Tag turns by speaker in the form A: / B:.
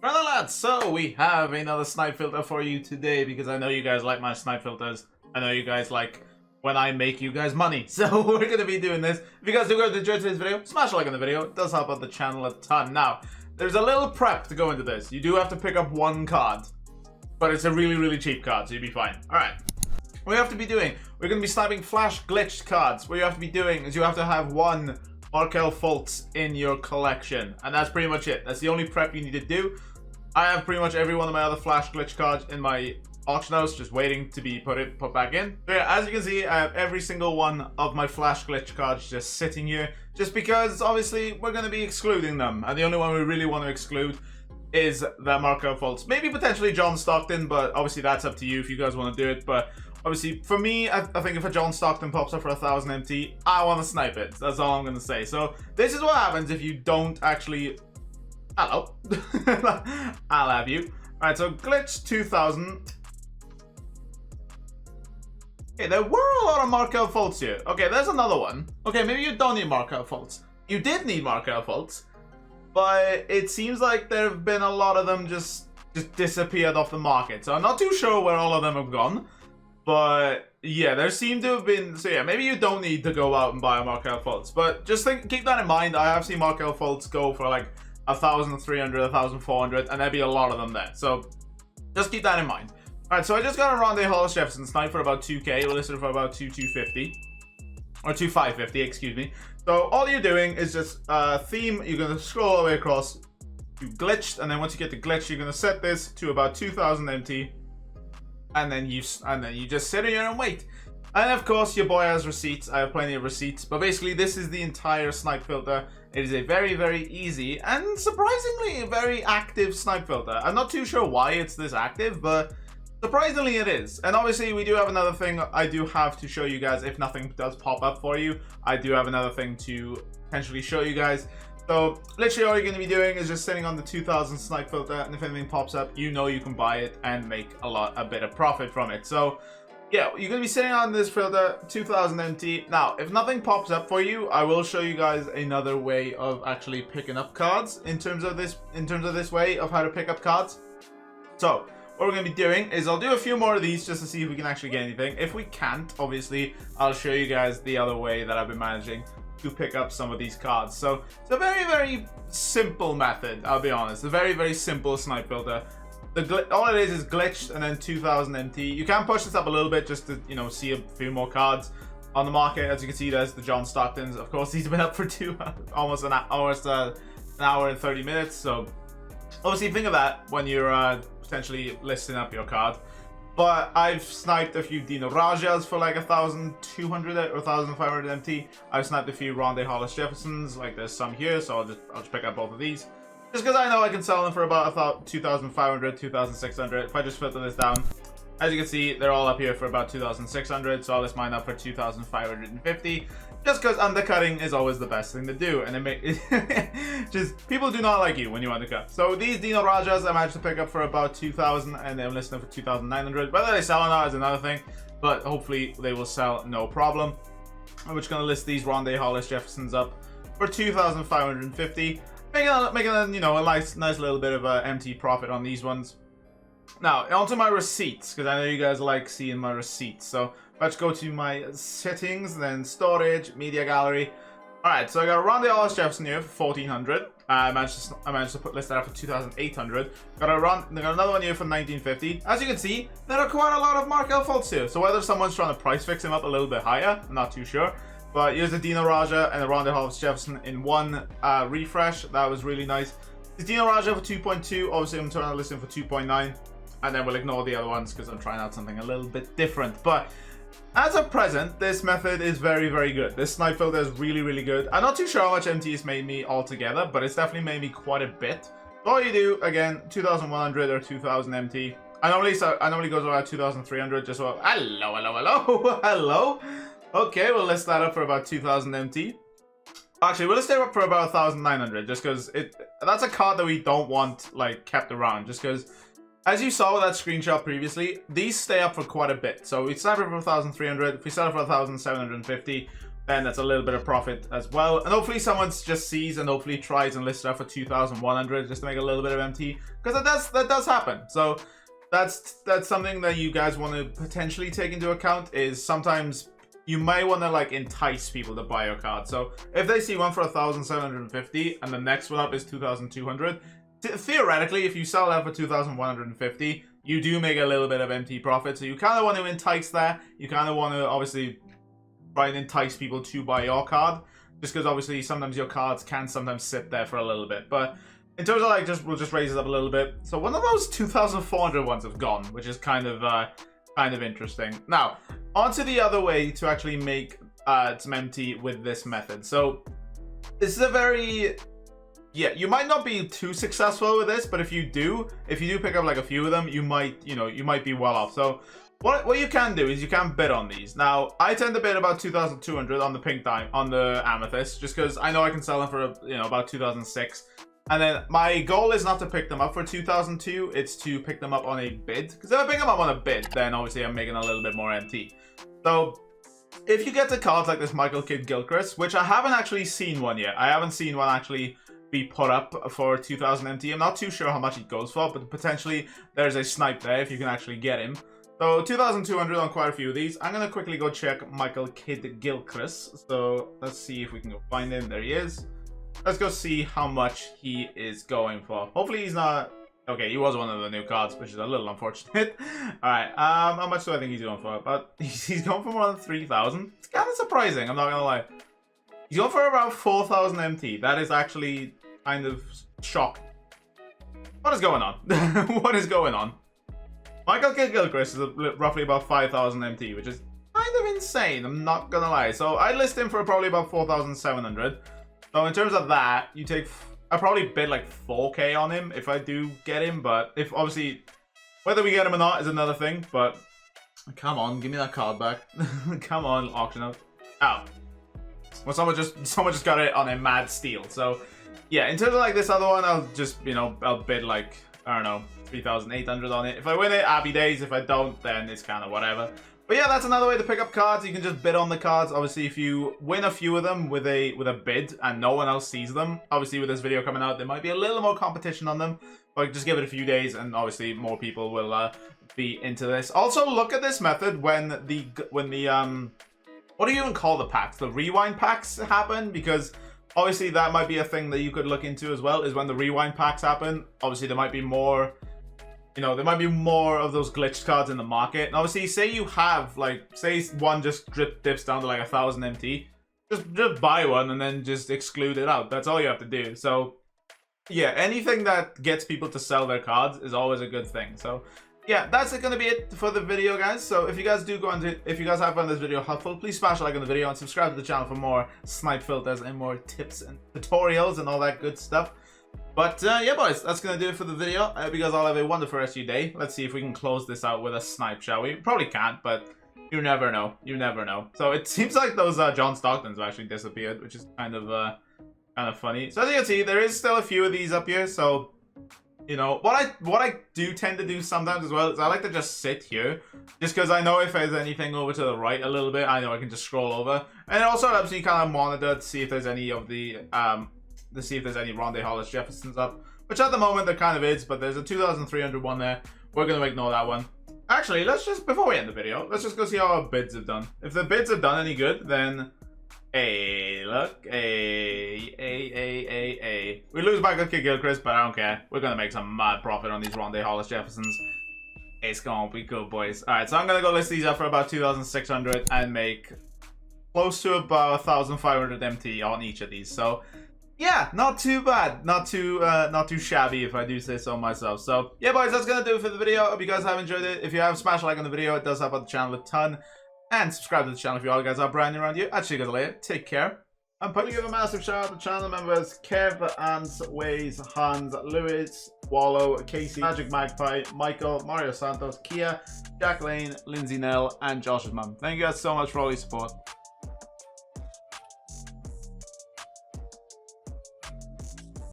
A: Right, lads, so we have another snipe filter for you today because I know you guys like my snipe filters. I know you guys like when I make you guys money. So we're going to be doing this. If you guys do enjoy today's video, smash a like on the video. It does help out the channel a ton. Now, there's a little prep to go into this. You do have to pick up one card, but it's a really cheap card, so you'll be fine. Alright, what you have to be doing, we're going to be sniping flash glitched cards. What you have to be doing is you have to have one Markel Fultz in your collection, and that's pretty much it. That's the only prep you need to do. I have pretty much every one of my other flash glitch cards in my auction house, just waiting to be put back in. So yeah, as you can see, I have every single one of my flash glitch cards just sitting here, just because obviously we're going to be excluding them, and the only one we really want to exclude is the Markel Fultz. Maybe potentially John Stockton, but obviously that's up to you if you guys want to do it. But obviously, for me, I think if a John Stockton pops up for 1,000 MT, I want to snipe it. That's all I'm going to say. So this is what happens if you don't actually... Hello. I'll have you. Alright, so glitch 2000. Okay, there were a lot of Markel Fultz here. Okay, there's another one. Okay, maybe you don't need Markel Fultz. You did need Markel Fultz, but it seems like there have been a lot of them just disappeared off the market. So I'm not too sure where all of them have gone. But yeah, there seem to have been... So yeah, maybe you don't need to go out and buy a Markel Fultz. But just keep that in mind. I have seen Markel Fultz go for like 1,300, 1,400, and there'd be a lot of them there. So just keep that in mind. Alright, so I just got a Sseppanen snipe for about 2k. We're listed for about 2,250. Or 2,550, excuse me. So all you're doing is just theme. You're going to scroll all the way across to glitched, and then once you get to glitched, you're going to set this to about 2,000 MT. And then you just sit here and wait. And of course, your boy has receipts. I have plenty of receipts. But basically, this is the entire snipe filter. It is a very easy and surprisingly a very active snipe filter. I'm not too sure why it's this active, but surprisingly it is. And obviously, we do have another thing I do have to show you guys. If nothing does pop up for you, I do have another thing to potentially show you guys. So literally all you're going to be doing is just sitting on the 2000 snipe filter, and if anything pops up, you know you can buy it and make a bit of profit from it. So yeah, you're going to be sitting on this filter, 2000 MT. Now, if nothing pops up for you, I will show you guys another way of actually picking up cards in terms of this way of how to pick up cards. So what we're going to be doing is I'll do a few more of these just to see if we can actually get anything. If we can't, obviously, I'll show you guys the other way that I've been managing to pick up some of these cards. So it's a very simple method, I'll be honest. A very simple snipe filter. All it is glitched and then 2000 MT. You can push this up a little bit just to, you know, see a few more cards on the market. As you can see, there's the John Stocktons. Of course, he's been up for almost an hour and 30 minutes. So obviously think of that when you're potentially listing up your card. But I've sniped a few Dino Rajas for like 1,200 or 1,500 MT. I've sniped a few Ronde Hollis Jeffersons, like there's some here, so I'll just pick up both of these. Just because I know I can sell them for about 2,500, 2,600. If I just filter this down, as you can see, they're all up here for about 2,600. So I'll list mine up for 2,550. Just because undercutting is always the best thing to do, and just people do not like you when you undercut. So these Dino Rajas I managed to pick up for about 2,000, and I'm listing them for 2,900. Whether they sell or not is another thing, but hopefully they will sell no problem. I'm just gonna list these Ronde Hollis Jeffersons up for 2,550, making you know a nice little bit of a empty profit on these ones. Now onto my receipts, because I know you guys like seeing my receipts. So let's go to my settings, then storage, media gallery. Alright, so I got a Ronde Hollis Jefferson here for 1,400. I managed to list that up for 2,800. Got another one here for 1,950. As you can see, there are quite a lot of Markel Fultz here. So whether someone's trying to price fix him up a little bit higher, I'm not too sure. But here's a Dino Raja and a Ronde Hollis Jefferson in one refresh. That was really nice. The Dino Raja for 2.2. Obviously, I'm trying to list him for 2.9. And then we'll ignore the other ones because I'm trying out something a little bit different. But as of present, this method is very good. This snipe filter is really good. I'm not too sure how much MT it's made me altogether, but it's definitely made me quite a bit. All you do, again, 2,100 or 2,000 MT. I normally goes around 2,300 just so... Hello. Okay, we'll list that up for about 2,000 MT. Actually, we'll list it up for about 1,900 just because that's a card that we don't want like kept around, just because... As you saw with that screenshot previously, these stay up for quite a bit. So we snipe it for 1,300. If we sell it for 1,750, then that's a little bit of profit as well. And hopefully someone just sees and hopefully tries and lists it up for 2,100 just to make a little bit of MT, because that does happen. So that's something that you guys want to potentially take into account, is sometimes you may want to like entice people to buy your card. So if they see one for 1,750 and the next one up is 2,200, theoretically, if you sell that for 2,150, you do make a little bit of MT profit. So you kind of want to entice that. You kind of want to obviously try and entice people to buy your card, just because obviously sometimes your cards can sometimes sit there for a little bit. But in terms of like, we'll just raise it up a little bit. So one of those 2,400 ones have gone, which is kind of interesting. Now, onto the other way to actually make some MT with this method. So this is a very, yeah, you might not be too successful with this, but if you do pick up like a few of them, you might be well off. So what you can do is you can bid on these. Now, I tend to bid about 2,200 on the pink dime, on the amethyst, just because I know I can sell them for about 2,006. And then my goal is not to pick them up for 2,002, it's to pick them up on a bid. Because if I pick them up on a bid, then obviously I'm making a little bit more MT. So if you get to cards like this Michael Kidd Gilchrist, which I haven't actually seen one yet. I haven't seen one actually be put up for 2,000 MT. I'm not too sure how much it goes for, but potentially there's a snipe there if you can actually get him. So 2,200 on quite a few of these. I'm going to quickly go check Michael Kidd Gilchrist. So let's see if we can go find him. There he is. Let's go see how much he is going for. Hopefully he's not... Okay, he was one of the new cards, which is a little unfortunate. Alright, how much do I think he's going for? But he's going for more than 3,000. It's kind of surprising, I'm not going to lie. He's going for about 4,000 MT. That is actually kind of shocking. What is going on? What is going on? Michael Kidd Gilchrist is roughly about 5,000 MT, which is kind of insane, I'm not going to lie. So I list him for probably about 4,700. So in terms of that, I probably bid like 4k on him if I do get him, but if obviously whether we get him or not is another thing. But come on, give me that card back. Come on, auction house. Oh, well, someone just got it on a mad steal. So yeah, in terms of like this other one, I'll just I'll bid like, I don't know, 3,800 on it. If I win it, happy days. If I don't, then it's kind of whatever. But yeah, that's another way to pick up cards. You can just bid on the cards. Obviously, if you win a few of them with a bid and no one else sees them, obviously with this video coming out, there might be a little more competition on them. But just give it a few days, and obviously more people will be into this. Also, look at this method when the what do you even call the packs? The rewind packs happen, because obviously that might be a thing that you could look into as well. Is when the rewind packs happen. Obviously, there might be more. There might be more of those glitched cards in the market. And obviously, say you have, like, say one just dips down to like 1,000 MT. Just buy one and then just exclude it out. That's all you have to do. So, yeah, anything that gets people to sell their cards is always a good thing. So, yeah, that's going to be it for the video, guys. So, if you guys have found this video helpful, please smash a like on the video and subscribe to the channel for more snipe filters and more tips and tutorials and all that good stuff. But yeah, boys, that's going to do it for the video. I hope you guys all have a wonderful rest of your day. Let's see if we can close this out with a snipe, shall we? Probably can't, but you never know. You never know. So it seems like those John Stocktons have actually disappeared, which is kind of funny. So as you can see, there is still a few of these up here. So, what I do tend to do sometimes as well is I like to just sit here. Just because I know if there's anything over to the right a little bit, I know I can just scroll over. And it also helps me kind of monitor to see if there's any of the... to see if there's any Rondé Hollis Jeffersons up, which at the moment there kind of is, but there's a 2,300 one there. We're going to ignore that one. Actually, before we end the video, let's just go see how our bids have done. If the bids have done any good, then, hey, look, hey. We lose Michael Kidd Gilchrist, but I don't care. We're going to make some mad profit on these Rondé Hollis Jeffersons. It's going to be good, boys. Alright, so I'm going to go list these up for about 2,600 and make close to about 1,500 MT on each of these. So, yeah, not too bad. Not too shabby, if I do say so myself. So, yeah, boys, that's going to do it for the video. Hope you guys have enjoyed it. If you have, smash a like on the video. It does help out the channel a ton. And subscribe to the channel if you all guys are brand new around here. I'll see you guys later. Take care. I'm putting you a massive shout out to channel members Kev, Ans, Waze, Hans, Lewis, Wallow, Casey, Magic Magpie, Michael, Mario Santos, Kia, Jack Lane, Lindsay, Knell, and Josh's mum. Thank you guys so much for all your support.